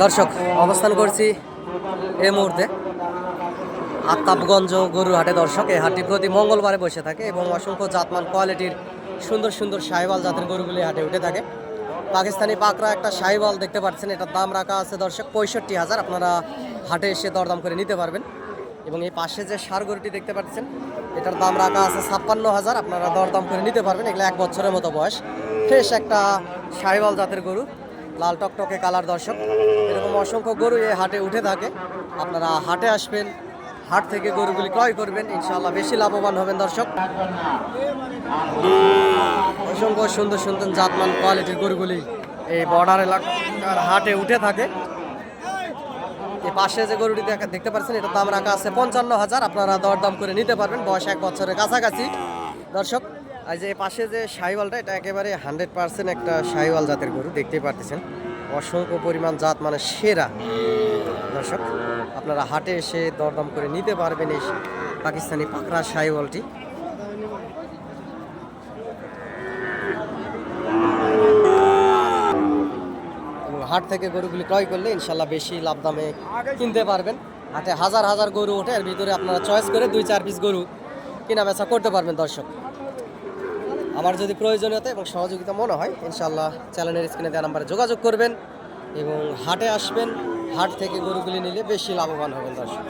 দর্শক অবস্থান করছি এই মুহূর্তে আফতাবগঞ্জ গরুর হাটে। দর্শক এই হাটটি প্রতি মঙ্গলবারে বসে থাকে এবং অসংখ্য জাতমান কোয়ালিটির সুন্দর সুন্দর শাহিওয়াল জাতের গরুগুলি হাটে উঠে থাকে। পাকিস্তানি পাকড়া একটা শাহিওয়াল দেখতে পাচ্ছেন, এটার দাম রাখা আছে দর্শক 65,000। আপনারা হাটে এসে দরদাম করে নিতে পারবেন। এবং এই পাশে যে ষাঁড় গরুটি দেখতে পাচ্ছেন, এটার দাম রাখা আছে 56,000। আপনারা দরদাম করে নিতে পারবেন। এগুলো 1 বছরের মতো বয়স, ফ্রেশ একটা শাহিওয়াল জাতের গরু, লাল টকটকে কালার। দর্শক এরকম অসংখ্য গরু এই হাটে উঠে থাকে। আপনারা হাটে আসবেন, হাট থেকে গরুগুলি ক্রয় করবেন, ইনশাআল্লাহ বেশি লাভবান হবেন। দর্শক অসংখ্য সুন্দর সুন্দর জাতমান কোয়ালিটির গরুগুলি এই বর্ডার এলাকার হাটে উঠে থাকে। এই পাশে যে গরুটি দেখতে পাচ্ছেন, এটার দাম রাখা আছে 55,000। আপনারা দরদাম করে নিতে পারবেন, বয়স 1 বছরের কাছাকাছি। দর্শক আর যে পাশে যে শাহিওয়ালটা, এটা একেবারে 100% একটা শাহিওয়াল জাতের গরু দেখতেই পারতেছেন। অসংখ্য পরিমাণ জাত, মানে সেরা। দর্শক আপনারা হাটে এসে দরদাম করে নিতে পারবেন এই পাকিস্তানি পাকড়া শাহিওয়ালটি। হাট থেকে গরুগুলি ক্রয় করলে ইনশাল্লাহ বেশি লাভ দামে কিনতে পারবেন। হাটে হাজার হাজার গরু ওঠে, এর ভিতরে আপনারা চয়েস করে 2-4 পিস গরু কেনা বেচা করতে পারবেন। দর্শক আমার যদি প্রয়োজনীয়তা এবং সহযোগিতা মনে হয়, ইনশাল্লাহ চ্যানেলের স্ক্রিনে দেওয়া নাম্বারে যোগাযোগ করবেন এবং হাটে আসবেন। হাট থেকে গরুগুলি নিলে বেশি লাভবান হবেন। দর্শক